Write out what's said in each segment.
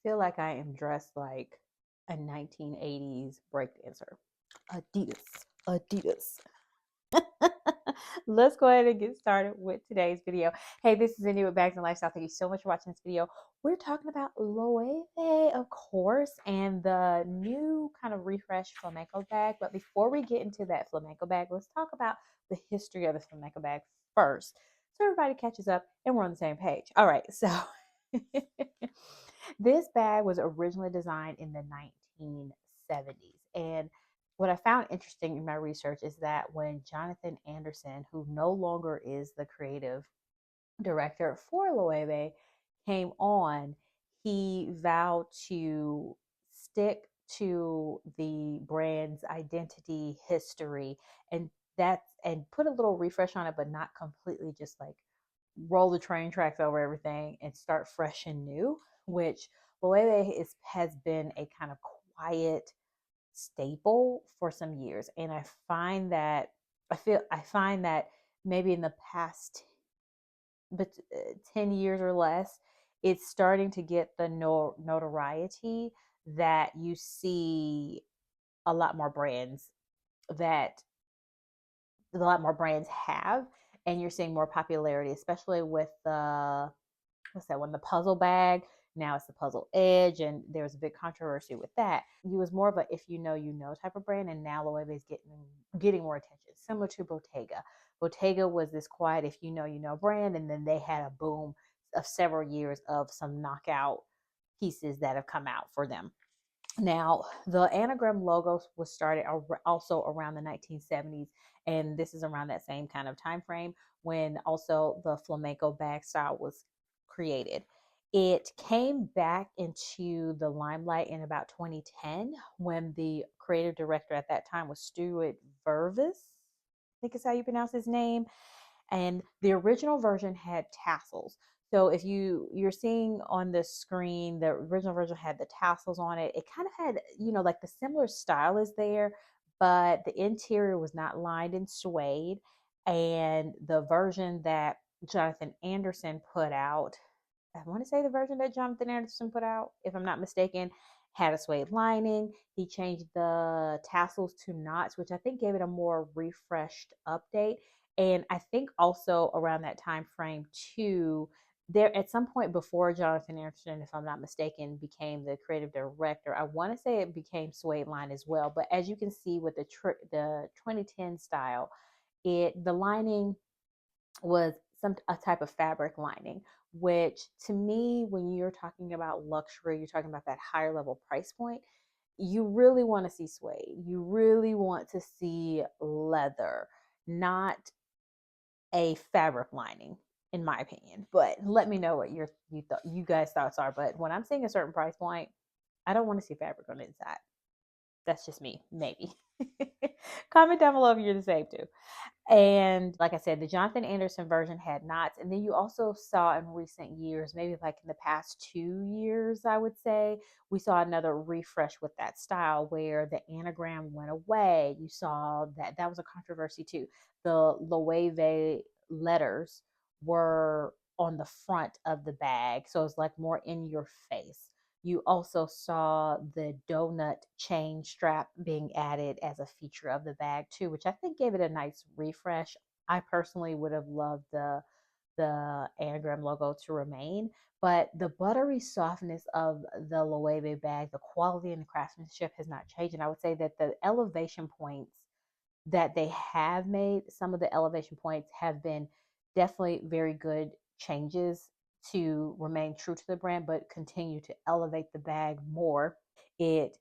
feel like I am dressed like a 1980s breakdancer. Adidas, Adidas. Let's go ahead and get started with today's video. Hey, this is Cindy with Bags and Lifestyle. Thank you so much for watching this video. We're talking about Loewe, of course, and the new kind of refresh flamenco bag. But before we get into that flamenco bag, let's talk about the history of the flamenco bag first, so everybody catches up and we're on the same page. All right, so this bag was originally designed in the 1970s, and what I found interesting in my research is that when Jonathan Anderson, who no longer is the creative director for Loewe, came on, he vowed to stick to the brand's identity, history, and put a little refresh on it, but not completely just like roll the train tracks over everything and start fresh and new, which Loewe has been a kind of quiet staple for some years. And I find that maybe in the past but 10 years or less, it's starting to get the notoriety that you see a lot more brands that a lot more brands have, and you're seeing more popularity, especially with the what's that one, the puzzle bag. Now it's the puzzle edge, and there's a big controversy with that. He was more of a if you know you know type of brand, and now Loewe is getting more attention, similar to Bottega. Bottega was this quiet if you know you know brand, and then they had a boom of several years of some knockout pieces that have come out for them. Now, the anagram logo was started also around the 1970s, and this is around that same kind of time frame when also the flamenco bag style was created. It came back into the limelight in about 2010 when the creative director at that time was Stuart Vervis, I think is how you pronounce his name. And the original version had tassels. So if you're seeing on the screen, the original version had the tassels on it. It kind of had, like the similar style is there, but the interior was not lined in suede. And the version that Jonathan Anderson put out, I want to say the version that Jonathan Anderson put out, if I'm not mistaken, had a suede lining. He changed the tassels to knots, which I think gave it a more refreshed update. And I think also around that time frame too, there at some point before Jonathan Anderson, if I'm not mistaken, became the creative director. I want to say it became suede line as well. But as you can see with the 2010 style, the lining was a type of fabric lining, which to me, when you're talking about luxury, you're talking about that higher level price point, you really want to see suede. You really want to see leather, not a fabric lining, in my opinion. But let me know what you guys thoughts are. But when I'm seeing a certain price point, I don't want to see fabric on the inside. That's just me, maybe. Comment down below if you're the same too. And like I said, the Jonathan Anderson version had knots. And then you also saw in recent years, maybe like in the past 2 years, I would say, we saw another refresh with that style where the anagram went away. You saw that was a controversy too. The Loewe letters were on the front of the bag. So it's like more in your face. You also saw the donut chain strap being added as a feature of the bag too, which I think gave it a nice refresh. I personally would have loved the anagram logo to remain, but the buttery softness of the Loewe bag, the quality and the craftsmanship has not changed. And I would say that the elevation points that they have made, some of the elevation points have been definitely very good changes to remain true to the brand, but continue to elevate the bag more. It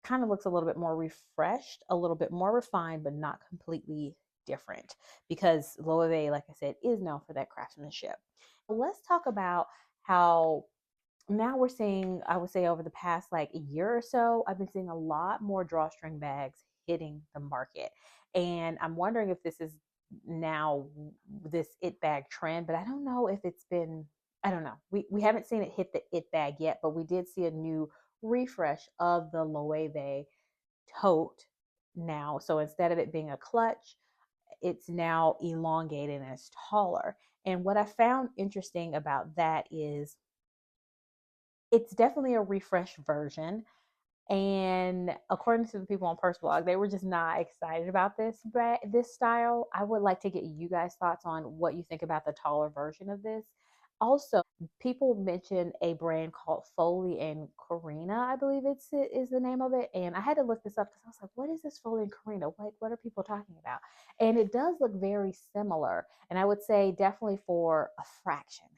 kind of looks a little bit more refreshed, a little bit more refined, but not completely different because Loewe, like I said, is known for that craftsmanship. Let's talk about how now we're seeing, I would say over the past like a year or so, I've been seeing a lot more drawstring bags hitting the market. And I'm wondering if this is now this it bag trend, but I don't know if it's been, I don't know. We haven't seen it hit the it bag yet, but we did see a new refresh of the Loewe tote now. So instead of it being a clutch, it's now elongated and it's taller. And what I found interesting about that is It's definitely a refreshed version. And according to the people on Purse Blog, they were just not excited about this style. I would like to get you guys' thoughts on what you think about the taller version of this. Also, people mentioned a brand called Foley and Carina, I believe is the name of it. And I had to look this up because I was like, what is this Foley and Carina? What are people talking about? And it does look very similar. And I would say definitely for a fraction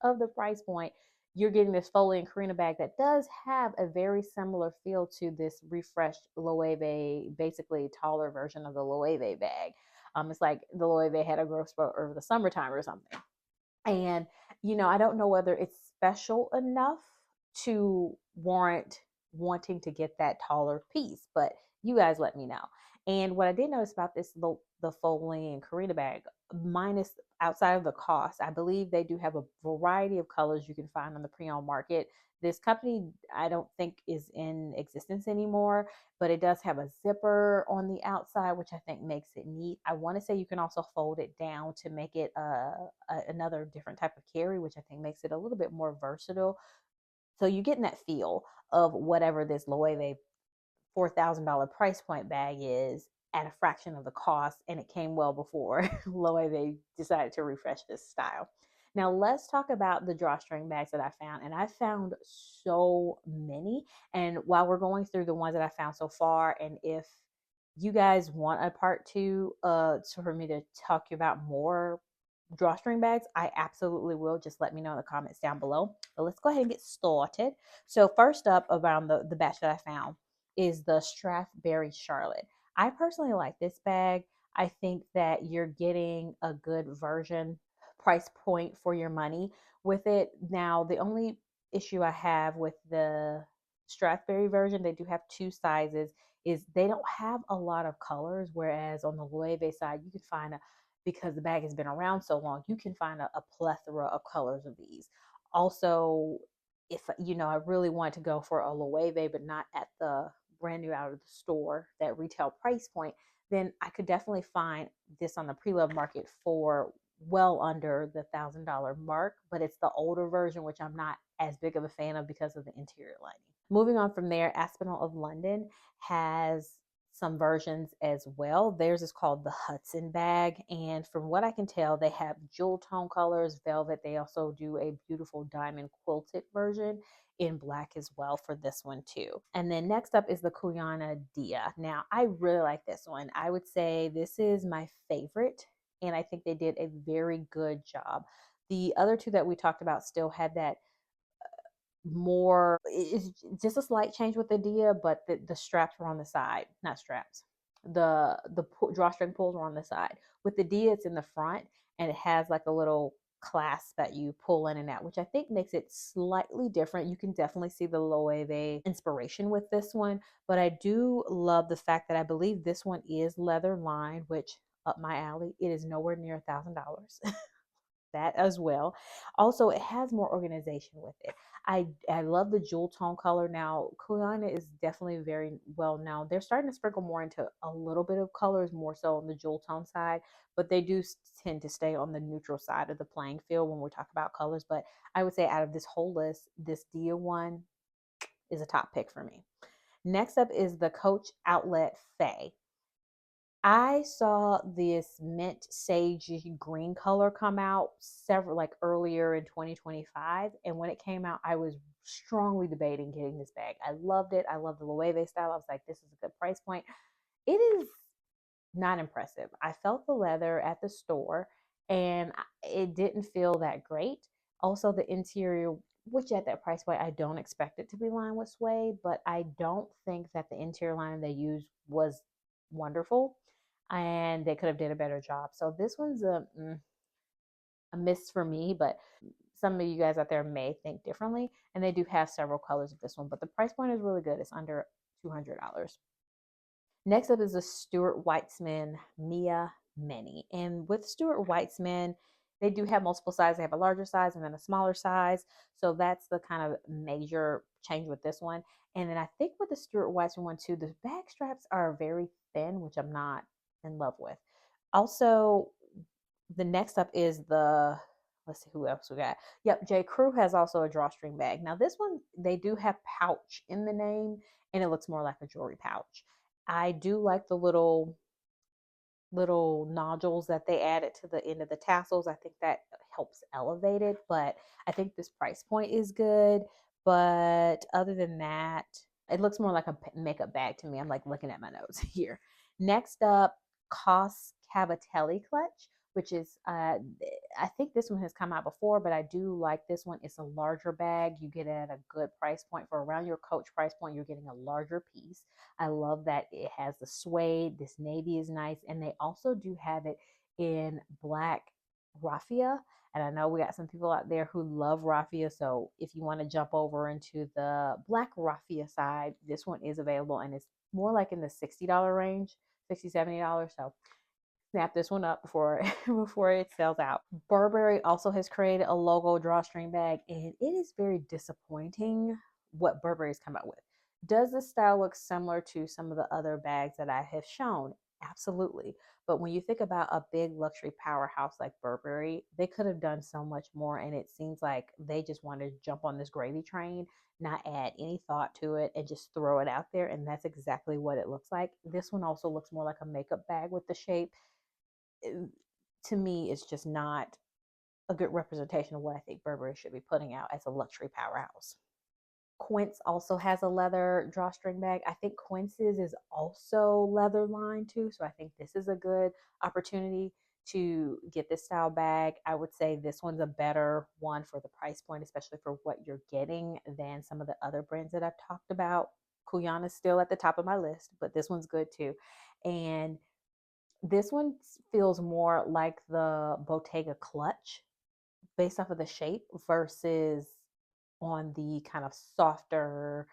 of the price point, you're getting this Foley and Carina bag that does have a very similar feel to this refreshed Loewe, basically taller version of the Loewe bag. It's like the Loewe had a growth spurt over the summertime or something. And, I don't know whether it's special enough to warrant wanting to get that taller piece, but you guys let me know. And what I did notice about the Foley and Carina bag, minus outside of the cost, I believe they do have a variety of colors you can find on the pre-owned market. This company, I don't think is in existence anymore, but it does have a zipper on the outside, which I think makes it neat. I want to say you can also fold it down to make it another different type of carry, which I think makes it a little bit more versatile. So you're getting that feel of whatever this Loewe $4,000 price point bag is at a fraction of the cost, and it came well before Loewe decided to refresh this style. Now let's talk about the drawstring bags that I found, and I found so many. And while we're going through the ones that I found so far, and if you guys want a part two, so for me to talk about more drawstring bags, I absolutely will. Just let me know in the comments down below. But let's go ahead and get started. So first up around the batch that I found is the Strathberry Charlette. I personally like this bag. I think that you're getting a good version, price point for your money with it. Now, the only issue I have with the Strathberry version, they do have two sizes, is they don't have a lot of colors, whereas on the Loewe side, you can find because the bag has been around so long, you can find a plethora of colors of these. Also, if I really want to go for a Loewe, but not at the brand new out of the store, that retail price point, then I could definitely find this on the pre-love market for well under the $1,000 mark. But it's the older version, which I'm not as big of a fan of because of the interior lining. Moving on from there, Aspinal of London has some versions as well. Theirs is called the Hudson bag, and from what I can tell, they have jewel tone colors, velvet. They also do a beautiful diamond quilted version in black as well for this one too. And then next up is the Cuyana Dia. Now, I really like this one. I would say this is my favorite, and I think they did a very good job. The other two that we talked about still had that more, it's just a slight change with the Dia, but the straps were on the side, not straps. The drawstring pulls were on the side. With the Dia, it's in the front, and it has like a little clasp that you pull in and out, which I think makes it slightly different. You can definitely see the Loewe inspiration with this one, but I do love the fact that I believe this one is leather lined, which up my alley. It is nowhere near $1,000. That as well. Also, it has more organization with it. I love the jewel tone color. Now, Cuyana is definitely very well known. They're starting to sprinkle more into a little bit of colors, more so on the jewel tone side, but they do tend to stay on the neutral side of the playing field when we talk about colors. But I would say out of this whole list, this Dia one is a top pick for me. Next up is the Coach Outlet Faye. I saw this mint sage green color come out several like earlier in 2025, and when it came out, I was strongly debating getting this bag. I loved it. I love the Loewe style. I was like, this is a good price point. It is not impressive. I felt the leather at the store, and it didn't feel that great. Also, the interior, which at that price point, I don't expect it to be lined with suede, but I don't think that the interior line they used was wonderful, and they could have did a better job. So this one's a miss for me, but some of you guys out there may think differently, and they do have several colors of this one, but the price point is really good. It's under $200. Next up is the Stuart Weitzman Mia Mini. And with Stuart Weitzman, they do have multiple sizes. They have a larger size and then a smaller size. So that's the kind of major change with this one. And then I think with the Stuart Weitzman one too, the back straps are very thin, which I'm not in love with. Also, the next up is the let's see who else we got. Yep, J.Crew has also a drawstring bag. Now this one, they do have pouch in the name, and it looks more like a jewelry pouch. I do like the little nodules that they added to the end of the tassels. I think that helps elevate it, but I think this price point is good. But other than that, it looks more like a makeup bag to me. I'm like looking at my notes here. Next up, Cos Cavetelli clutch, which is I think this one has come out before, but I do like this one. It's a larger bag. You get it at a good price point. For around your Coach price point, you're getting a larger piece. I love that it has the suede. This navy is nice. And they also do have it in black raffia. And I know we got some people out there who love raffia. So if you want to jump over into the black raffia side, this one is available, and it's more like in the $60 range, $60, $70. So snap this one up before before it sells out. Burberry also has created a logo drawstring bag, and it is very disappointing what Burberry's come out with. Does the style look similar to some of the other bags that I have shown? Absolutely. But when you think about a big luxury powerhouse like Burberry, they could have done so much more, and it seems like they just want to jump on this gravy train, not add any thought to it, and just throw it out there. And that's exactly what it looks like. This one also looks more like a makeup bag with the shape. To me, it's just not a good representation of what I think Burberry should be putting out as a luxury powerhouse. Quince also has a leather drawstring bag. I think Quince's is also leather lined too, so I think this is a good opportunity to get this style bag. I would say this one's a better one for the price point, especially for what you're getting, than some of the other brands that I've talked about. Cuyana's still at the top of my list, but this one's good too. And this one feels more like the Bottega clutch based off of the shape versus on the kind of softer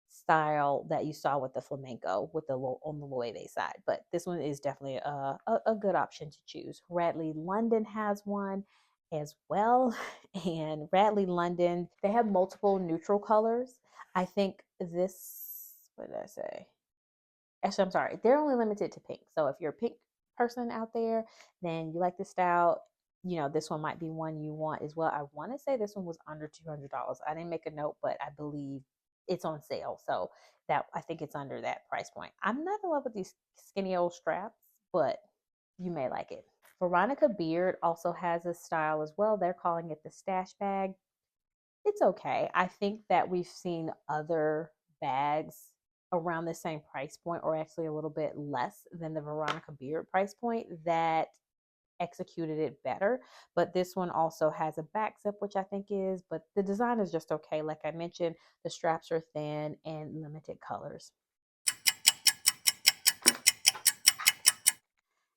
style that you saw with the flamenco with the on the Loewe side. But this one is definitely a good option to choose. Radley London has one as well. And Radley London, they have multiple neutral colors. I think this, what did I say? Actually, I'm sorry, they're only limited to pink. So if you're a pink person out there, then you like this style, this one might be one you want as well. I want to say this one was under $200. I didn't make a note, but I believe it's on sale. So that, I think it's under that price point. I'm not in love with these skinny old straps, but you may like it. Veronica Beard also has a style as well. They're calling it the stash bag. It's okay. I think that we've seen other bags around the same price point, or actually a little bit less than the Veronica Beard price point, that executed it better. But this one also has a back zip, which I think but the design is just okay. Like I mentioned, the straps are thin and limited colors.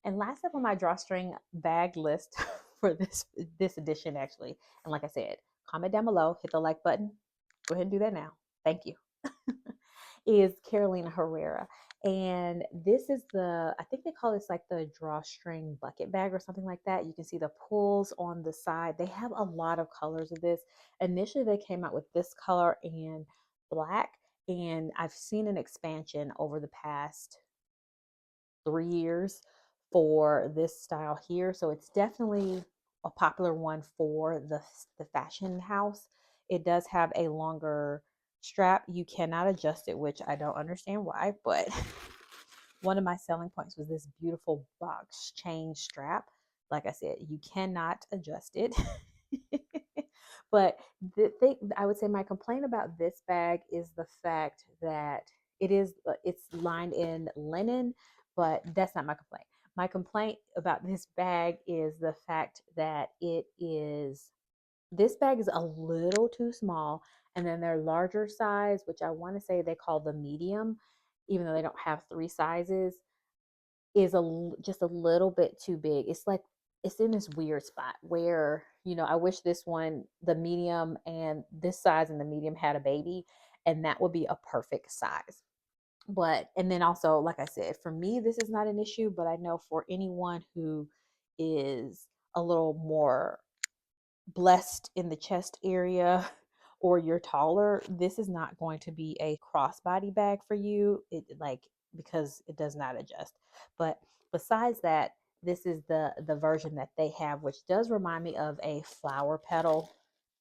And last up on my drawstring bag list for this edition, actually, and like I said, comment down below, hit the like button. Go ahead and do that now. Thank you. Is Carolina Herrera. And this is I think they call this like the drawstring bucket bag or something like that. You can see the pulls on the side. They have a lot of colors of this. Initially, they came out with this color and black, and I've seen an expansion over the past 3 years for this style here. So it's definitely a popular one for the fashion house. It does have a longer strap. You cannot adjust it, which I don't understand why, but one of my selling points was this beautiful box chain strap. Like I said, you cannot adjust it. But I would say my complaint about this bag is the fact that it's lined in linen, but that's not my complaint. My complaint about this bag is the fact that this bag is a little too small, and then their larger size, which I want to say they call the medium, even though they don't have 3 sizes, is just a little bit too big. It's like it's in this weird spot where, I wish this one, the medium and this size and the medium had a baby, and that would be a perfect size. And then also, like I said, for me, this is not an issue, but I know for anyone who is a little more blessed in the chest area or you're taller, this is not going to be a crossbody bag for you, because it does not adjust. But besides that, this is the version that they have, which does remind me of a flower petal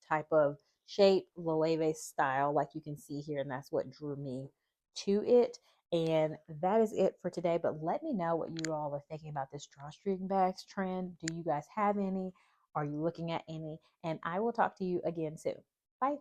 type of shape, Loewe style, like you can see here, and that's what drew me to it. And that is it for today. But let me know what you all are thinking about this drawstring bags trend. Do you guys have any? Are you looking at any? And I will talk to you again soon. Bye.